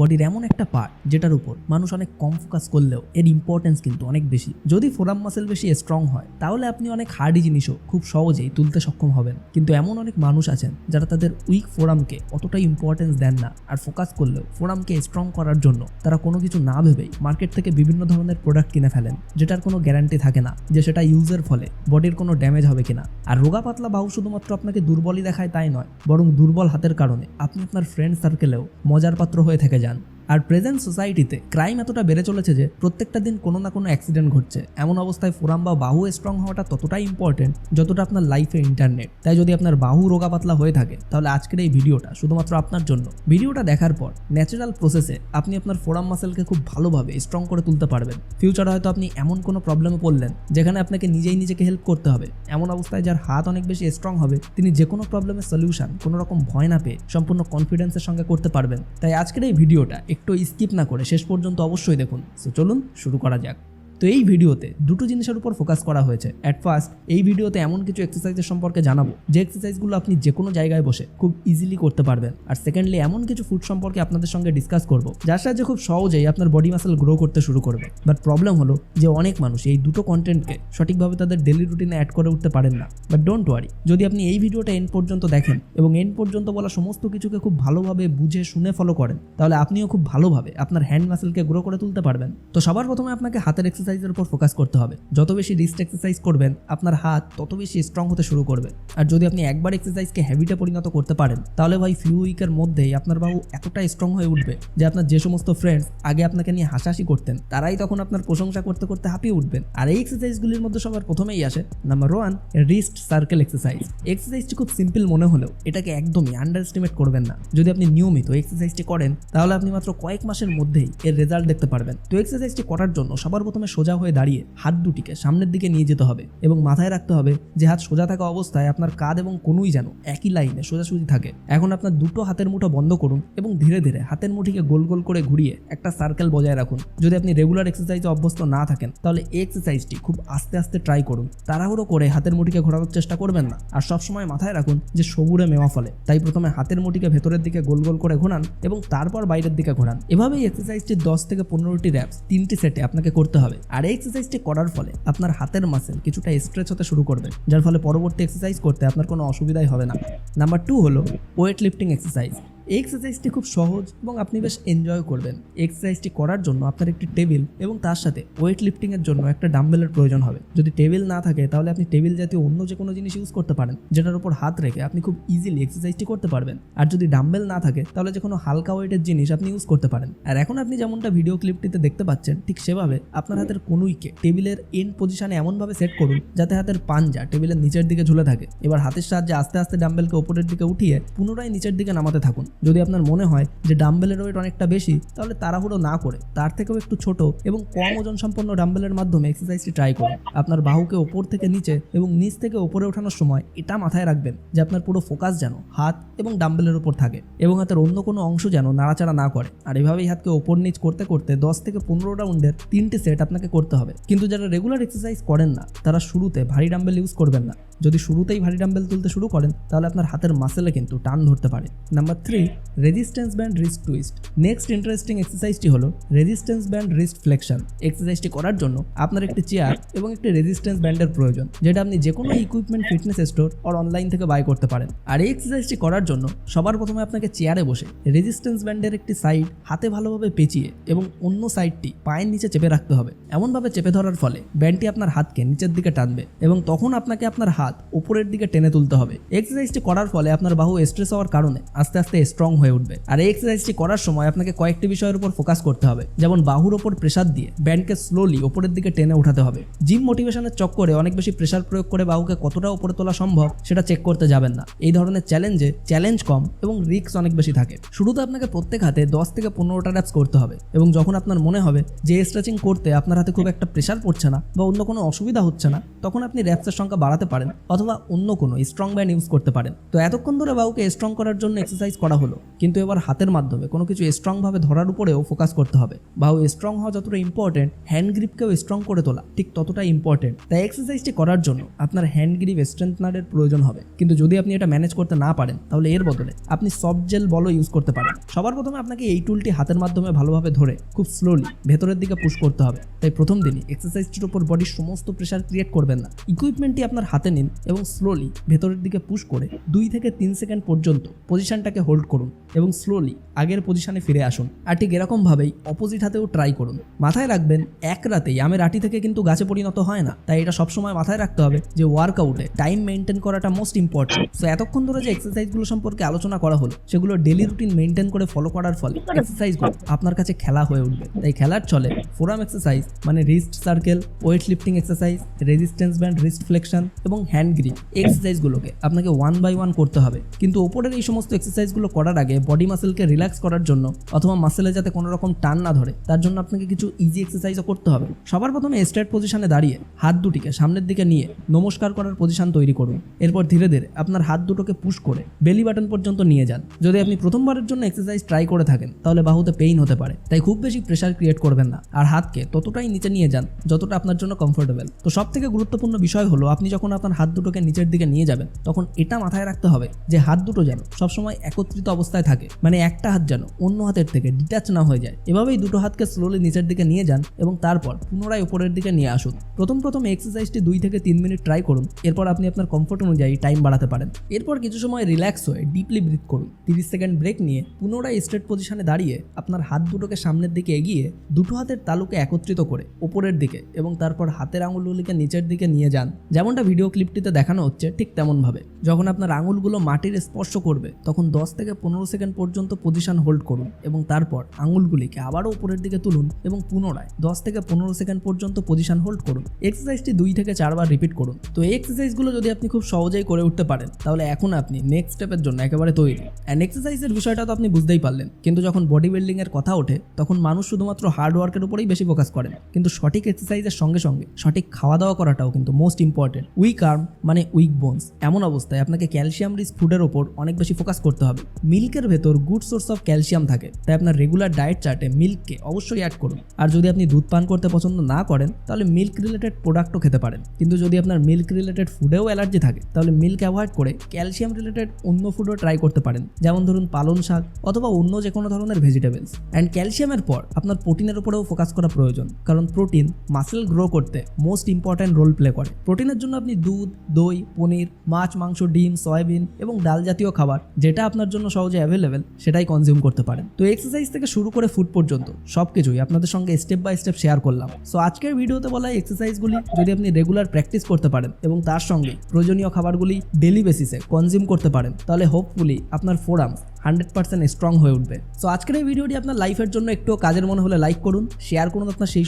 বডির এমন একটা পার্ট যেটার উপর মানুষ অনেক কম ফোকাস করলেও এর ইম্পর্টেন্স কিন্তু অনেক বেশি। যদি ফোরাম মাসেল বেশি স্ট্রং হয় তাহলে আপনি অনেক হার্ডি জিনিসও খুব সহজেই তুলতে সক্ষম হবেন, কিন্তু এমন অনেক মানুষ আছেন যারা তাদের উইক ফোরামকে অতটাই ইম্পর্টেন্স দেন না, আর ফোকাস করলেও ফোরামকে স্ট্রং করার জন্য তারা কোনো কিছু না ভেবেই মার্কেট থেকে বিভিন্ন ধরনের প্রোডাক্ট কিনে ফেলেন, যেটার কোনো গ্যারান্টি থাকে না যে সেটা ইউজের ফলে বডির কোনো ড্যামেজ হবে কিনা। আর রোগা পাতলা বাহু শুধুমাত্র আপনাকে দুর্বলই দেখায় তাই নয়, বরং দুর্বল হাতের কারণে আপনি আপনার ফ্রেন্ড সার্কেলেও মজার পাত্র হয়ে থেকে যান। আর প্রেজেন্ট সোসাইটিতে ক্রাইম এতটা বেড়ে চলেছে যে প্রত্যেকটা দিন কোনো না কোনো অ্যাক্সিডেন্ট ঘটছে। এমন অবস্থায় ফোরাম বা বাহু স্ট্রং হওয়াটা ততটাই ইম্পর্টেন্ট যতটা আপনার লাইফে ইন্টারনেট। তাই যদি আপনার বাহু রোগা পাতলা হয়ে থাকে তাহলে আজকের এই ভিডিওটা শুধুমাত্র আপনার জন্য। ভিডিওটা দেখার পর ন্যাচারাল প্রসেসে আপনি আপনার ফোরাম মাসেলকে খুব ভালোভাবে স্ট্রং করে তুলতে পারবেন। ফিউচারে হয়তো আপনি এমন কোনো প্রবলেমে পড়লেন যেখানে আপনাকে নিজেই নিজেকে হেল্প করতে হবে, এমন অবস্থায় যার হাত অনেক বেশি স্ট্রং হবে তিনি যে কোনো প্রবলেমের সলিউশন কোনো রকম ভয় না পেয়ে সম্পূর্ণ কনফিডেন্সের সঙ্গে করতে পারবেন। তাই আজকের এই ভিডিওটা একটু স্কিপ না করে শেষ পর্যন্ত অবশ্যই দেখুন। সো চলুন শুরু করা যাক। তো এই ভিডিওতে দুটো জিনিসের উপর ফোকাস করা হয়েছে। অ্যাট ফার্স্ট এই ভিডিওতে এমন কিছু এক্সারসাইজের সম্পর্কে জানাবো যে এক্সারসাইজগুলো আপনি যে কোনো জায়গায় বসে খুব ইজিলি করতে পারবেন। আর সেকেন্ডলি এমন কিছু ফুড সম্পর্কে আপনাদের সঙ্গে ডিসকাস করব যার সাহায্যে খুব সহজেই আপনার বডি মাসেল গ্রো করতে শুরু করবে। বাট প্রবলেম হলো যে অনেক মানুষ এই দুটো কন্টেন্টকে সঠিকভাবে তাদের ডেলি রুটিনে অ্যাড করে উঠতে পারেন না। বাট ডোন্ট ওয়ারি, যদি আপনি এই ভিডিওটা এন্ড পর্যন্ত দেখেন এবং এন্ড পর্যন্ত বলা সমস্ত কিছুকে খুব ভালোভাবে বুঝে শুনে ফলো করেন তাহলে আপনিও খুব ভালোভাবে আপনার হ্যান্ড মাসেলকে গ্রো করে তুলতে পারবেন। তো সবার প্রথমে আপনাকে হাতের এক্সারসাইজের উপর ফোকাস করতে হবে। যত বেশি রিস্ট এক্সারসাইজ করবেন আপনার হাত তত বেশি স্ট্রং হতে শুরু করবে। আর যদি আপনি একবার এক্সারসাইজকে হ্যাবিটে পরিণত করতে পারেন তাহলে ভাই ফিউ উইকের মধ্যেই আপনার বাহু এতটা স্ট্রং হয়ে উঠবে যে আপনার যে সমস্ত ফ্রেন্ডস আগে আপনাকে নিয়ে হাসাহাসি করতেন তারাই তখন আপনার প্রশংসা করতে করতে হাঁপিয়ে উঠবেন। আর এই এক্সারসাইজগুলির মধ্যে সবার প্রথমেই আসে নাম্বার 1 রিস্ট সার্কেল এক্সারসাইজ। এক্সারসাইজটি খুব সিম্পল মনে হলেও এটাকে একদমই আন্ডার এস্টিমেট করবেন না। যদি আপনি নিয়মিত এক্সারসাইজটি করেন তাহলে আপনি মাত্র কয়েক মাসের মধ্যেই এর রেজাল্ট দেখতে পারবেন। তো এক্সারসাইজটি করার জন্য সবার প্রথমে সোজা হয়ে দাঁড়িয়ে হাত দুটিকে সামনের দিকে নিয়ে যেতে হবে এবং মাথায় রাখতে হবে যে হাত সোজা থাকা অবস্থায় আপনার কাঁধ এবং কনুই যেন একই লাইনে সোজাসুজি থাকে। এখন আপনার দুটো হাতের মুঠো বন্ধ করুন এবং ধীরে ধীরে হাতের মুঠিকে গোল গোল করে ঘুরিয়ে একটা সার্কেল বজায় রাখুন। যদি আপনি রেগুলার এক্সারসাইজে অভ্যস্ত না থাকেন তাহলে এই এক্সারসাইজটি খুব আস্তে আস্তে ট্রাই করুন। তাড়াহুড়ো করে হাতের মুঠিকে ঘোরানোর চেষ্টা করবেন না। আর সবসময় মাথায় রাখুন যে সবুরে মেওয়া ফলে, তাই প্রথমে হাতের মুঠিকে ভেতরের দিকে গোল গোল করে ঘোরান এবং তারপর বাইরের দিকে ঘোরান। এভাবেই এক্সারসাইজটি 10 থেকে 15টি র্যাপস 3টি সেটে আপনাকে করতে হবে। আর এই এক্সারসাইজটি করার ফলে আপনার হাতের মাসেল কিছুটা স্ট্রেচ হতে শুরু করবে, যার ফলে পরবর্তী এক্সারসাইজ করতে আপনার কোনো অসুবিধাই হবে না। নাম্বার 2 হলো ওয়েট লিফটিং এক্সারসাইজ। এই এক্সারসাইজটি খুব সহজ এবং আপনি বেশ এনজয় করবেন। এক্সারসাইজটি করার জন্য আপনার একটি টেবিল এবং তার সাথে ওয়েট লিফটিংয়ের জন্য একটা ডাম্বেলের প্রয়োজন হবে। যদি টেবিল না থাকে তাহলে আপনি টেবিল জাতীয় অন্য যে কোনো জিনিস ইউজ করতে পারেন যেটার উপর হাত রেখে আপনি খুব ইজিলি এক্সারসাইজটি করতে পারবেন। আর যদি ডাম্বেল না থাকে তাহলে যে কোনো হালকা ওয়েটের জিনিস আপনি ইউজ করতে পারেন। আর এখন আপনি যেমনটা ভিডিও ক্লিপটিতে দেখতে পাচ্ছেন ঠিক সেভাবে আপনার হাতের কনুইকে টেবিলের এন্ড পজিশনে এমনভাবে সেট করুন যাতে হাতের পাঞ্জা টেবিলের নিচের দিকে ঝুলে থাকে। এবার হাতের সাহায্যে আস্তে আস্তে ডাম্বেলকে উপরের দিকে উঠিয়ে পুনরায় নিচের দিকে নামাতে থাকুন। যদি আপনার মনে হয় যে ডাম্বেলের ওয়েট অনেকটা বেশি তাহলে তাড়াহুড়ো না করে তার থেকেও একটু ছোট এবং কম ওজন সম্পন্ন ডাম্বেলের মাধ্যমে এক্সারসাইজটি ট্রাই করুন। আপনার বাহুকে ওপর থেকে নিচে এবং নিচ থেকে ওপরে ওঠানোর সময় এটা মাথায় রাখবেন যে আপনার পুরো ফোকাস যেন হাত এবং ডাম্বেলের উপর থাকে এবং হাতের অন্য কোনো অংশ যেন নাড়াচাড়া না করে। আর এভাবেই হাতকে ওপর নিচ করতে করতে 10 থেকে 15 রাউন্ডের 3টি সেট আপনাকে করতে হবে। কিন্তু যারা রেগুলার এক্সারসাইজ করেন না তারা শুরুতে ভারী ডাম্বেল ইউজ করবেন না। যদি শুরুতেই ভারী ডাম্বেল তুলতে শুরু করেন তাহলে আপনার হাতের মাসেলে কিন্তু টান ধরতে পারে। Number 3 resistance band wrist twist. Next interesting এক্সারসাইজটি হলো রেজিস্ট্যান্স ব্যান্ড রিস্ট ফ্লেকশন। এক্সারসাইজটি করার জন্য আপনার একটি চেয়ার এবং একটি রেজিস্ট্যান্স ব্যান্ডের প্রয়োজন, যেটা আপনি যে কোনো ইকুইপমেন্ট ফিটনেস স্টোর আর অনলাইন থেকে বাই করতে পারেন। আর এই এক্সারসাইজটি করার জন্য সবার প্রথমে আপনাকে চেয়ারে বসে রেজিস্ট্যান্স ব্যান্ডের একটি সাইড হাতে ভালোভাবে পেঁচিয়ে এবং অন্য সাইডটি পায়ের নিচে চেপে রাখতে হবে। এমনভাবে চেপে ধরার ফলে ব্যান্ডটি আপনার হাতকে নিচের দিকে টানবে এবং তখন আপনাকে আপনার হাত উপরের দিকে টেনে তুলতে হবে। এক্সারসাইজটি করার ফলে আপনার বাহু স্ট্রেস হওয়ার কারণে আস্তে আস্তে স্ট্রং হয়ে উঠবে। আর এই এক্সারসাইজটি করার সময় আপনাকে কয়েকটি বিষয়ের উপর ফোকাস করতে হবে, যেমন বাহুর ওপর প্রেসার দিয়ে ব্যান্ডকে স্লোলি উপরের দিকে টেনে উঠাতে হবে। জিম মোটিভেশনের চক্করে অনেক বেশি প্রেসার প্রয়োগ করে বাহুকে কতটা উপরে তোলা সম্ভব সেটা চেক করতে যাবেন না। এই ধরনের চ্যালেঞ্জে চ্যালেঞ্জ কম এবং রিস্ক অনেক বেশি থাকে। শুরুতে আপনাকে প্রত্যেক হাতে 10 থেকে 15টা র্যাপস করতে হবে এবং যখন আপনার মনে হবে যে স্ট্রেচিং করতে আপনার হাতে খুব একটা প্রেসার পড়ছে না বা অন্য কোনো অসুবিধা হচ্ছে না তখন আপনি র্যাপসের সংখ্যা বাড়াতে পারেন অথবা অন্য কোনো স্ট্রং ব্যান্ড ইউজ করতে পারেন। তো এতক্ষণ ধরে বাহুকে স্ট্রং করার জন্য এক্সারসাইজ করা হলো, কিন্তু এবার হাতের মাধ্যমে কোনো কিছু স্ট্রংভাবে ধরার উপরেও ফোকাস করতে হবে। বাহু স্ট্রং হওয়া যতটা ইম্পর্টেন্ট, হ্যান্ড গ্রিপকেও স্ট্রং করে তোলা ঠিক ততটাই ইম্পর্টেন্ট। তাই এক্সারসাইজটি করার জন্য আপনার হ্যান্ড গ্রিপ স্ট্রেংথনারের প্রয়োজন হবে, কিন্তু যদি আপনি এটা ম্যানেজ করতে না পারেন তাহলে এর বদলে আপনি সফট জেল বলও ইউজ করতে পারেন। সবার প্রথমে আপনাকে এই টুলটি হাতের মাধ্যমে ভালোভাবে ধরে খুব স্লোলি ভেতরের দিকে পুশ করতে হবে। তাই প্রথম দিনই এক্সারসাইজটির উপর বডির সমস্ত প্রেশার ক্রিয়েট করবেন না। ইকুইপমেন্টটি আপনার হাতে নিন এবং স্লোলি ভেতরের দিকে পুশ করে 2 থেকে 3 সেকেন্ড পর্যন্ত পজিশনটাকে হোল্ড করুন এবং স্লোলি আগের পজিশনে ফিরে আসুন। আর ঠিক এরকমভাবেই অপোজিট হাতেও ট্রাই করুন। মাথায় রাখবেন, এক রাতেই আমের আটি থেকে কিন্তু গাছে পরিণত হয় না। তাই এটা সবসময় মাথায় রাখতে হবে যে ওয়ার্কআউটে টাইম মেনটেন করাটা মোস্ট ইম্পর্টেন্ট। সো এতক্ষণ ধরে যে এক্সারসাইজগুলো সম্পর্কে আলোচনা করা হলো সেগুলো ডেলি রুটিন মেনটেন করে ফলো করার ফলে এক্সারসাইজগুলো আপনার কাছে খেলা হয়ে উঠবে। তাই খেলার চলে ফোরাম এক্সারসাইজ মানে wrist circle, weight lifting exercise, resistance band, wrist flexion এবং হ্যান্ড গ্রিপ এক্সারসাইজগুলোকে আপনাকে 1 বাই 1 করতে হবে। কিন্তু ওপরের এই সমস্ত এক্সারসাইজগুলো করার আগে বডি মাসেলকে রিল্যাক্স করার জন্য অথবা মাসেলে যাতে কোনো রকম টান না ধরে তার জন্য আপনাকে কিছু ইজি এক্সারসাইজও করতে হবে। সবার প্রথমে স্ট্রেট পজিশনে দাঁড়িয়ে হাত দুটিকে সামনের দিকে নিয়ে নমস্কার করার পজিশন তৈরি করুন। এরপর ধীরে ধীরে আপনার হাত দুটোকে পুশ করে বেলি বাটন পর্যন্ত নিয়ে যান। যদি আপনি প্রথমবারের জন্য এক্সারসাইজ ট্রাই করে থাকেন তাহলে বাহুতে পেইন হতে পারে, তাই খুব বেশি প্রেশার ক্রিয়েট করবেন না আর হাতকে ততটাই নিচে নিয়ে যান যতটা আপনার জন্য কমফোর্টেবল। তো সব থেকে গুরুত্বপূর্ণ বিষয় হলো আপনি যখন আপনার হাত দুটোকে নিচের দিকে নিয়ে যাবেন তখন এটা মাথায় রাখতে হবে যে হাত দুটো যেন সবসময় একত্রিত অবস্থায় থাকে, মানে একটা হাত যেন অন্য হাতের থেকে ডিট্যাচ না হয়ে যায়। এভাবেই দুটো হাতকে স্লোলি নিচের দিকে নিয়ে যান এবং তারপর পুনরায় উপরের দিকে নিয়ে আসুন। প্রথম এক্সারসাইজটি 2 থেকে 3 মিনিট ট্রাই করুন। এরপর আপনি আপনার কমফোর্ট অনুযায়ী টাইম বাড়াতে পারেন। এরপর কিছু সময় রিল্যাক্স হয়ে ডিপলি ব্রিথ করুন। 30 সেকেন্ড ব্রেক নিয়ে পুনরায় স্ট্রেট পজিশনে দাঁড়িয়ে আপনার হাত দুটোকে সামনের দিকে এগিয়ে দুটো হাতের তালুকে একত্রিত করে উপরের দিকে এবং তারপর হাতের আঙুলগুলিকে নিচের দিকে নিয়ে যান। যেমনটা ভিডিও ক্লিপটিতে দেখানো হচ্ছে ঠিক তেমনভাবে। যখন আপনার আঙুলগুলো মাটির স্পর্শ করবে তখন 10 থেকে 15 সেকেন্ড পর্যন্ত পজিশন হোল্ড করুন এবং তারপর আঙুলগুলিকে আবারও উপরের দিকে তুলুন এবং পুনরায় 10 থেকে 15 সেকেন্ড পর্যন্ত পজিশন হোল্ড করুন। এক্সারসাইজটি 2 থেকে 4 বার রিপিট করুন। তো এই এক্সারসাইজগুলো যদি আপনি খুব সহজেই করে উঠতে পারেন তাহলে এখন আপনি নেক্সট স্টেপের জন্য একেবারে তৈরি। অ্যান্ড এক্সারসাইজের বিষয়টা তো আপনি বুঝতেই পারলেন, কিন্তু যখন বডি বিল্ডিং এর কথা ওঠে তখন মানুষ শুধুমাত্র হার্ড ওয়ার্কের উপরেই বেশি ফোকাস করেন, কিন্তু সঠিক এক্সারসাইজের সঙ্গে সঙ্গে সঠিক খাওয়া দাওয়া করাটাও কিন্তু মোস্ট ইম্পর্টেন্ট। উইক আর্ম মানে উইক বোনস, এমন অবস্থায় আপনাকে ক্যালসিয়াম রিচ ফুডের ওপর অনেক বেশি ফোকাস করতে হবে। মিল্কের ভেতর গুড সোর্স অফ ক্যালসিয়াম থাকে, তাই আপনার রেগুলার ডায়েট চার্টে মিল্ককে অবশ্যই অ্যাড করুন। আর যদি আপনি দুধ পান করতে পছন্দ না করেন তাহলে মিল্ক রিলেটেড প্রোডাক্টও খেতে পারেন। কিন্তু যদি আপনার মিল্ক রিলেটেড ফুডেও অ্যালার্জি থাকে তাহলে মিল্ক অ্যাভয়েড করে ক্যালসিয়াম রিলেটেড অন্য ফুডও ট্রাই করতে পারেন, যেমন ধরুন পালং শাক অথবা অন্য যে কোনো ধরনের ভেজিটেবলস। অ্যান্ড ক্যালসিয়ামের পর আপনার প্রোটিনের উপরেও ফোকাস করা প্রয়োজন, কারণ প্রোটিন মাসেল গ্রো করতে মোস্ট ইম্পর্ট্যান্ট রোল প্লে করে। প্রোটিনের জন্য আপনি দুধ, দই, পনির, মাছ, মাংস, ডিম, সয়াবিন এবং ডাল জাতীয় খাবার যেটা আপনার জন্য সহজে অ্যাভেলেবেল সেটাই কনজিউম করতে পারেন। তো এক্সারসাইজ থেকে শুরু করে ফুড পর্যন্ত সবকিছুই আপনাদের সঙ্গে স্টেপ বাই স্টেপ শেয়ার করলাম। সো আজকের ভিডিওতে বলা এক্সারসাইজগুলি যদি আপনি রেগুলার প্র্যাকটিস করতে পারেন এবং তার সঙ্গে প্রয়োজনীয় খাবারগুলি ডেলি বেসিসে কনজিউম করতে পারেন তাহলে হোপফুলি আপনার ফোরামস 100% স্ট্রং হয়ে উঠবে। সো আজকের এই ভিডিওটি আপনার লাইফের জন্য একটু কাজের মনে হলে লাইক করুন, শেয়ার করুন আপনার সেই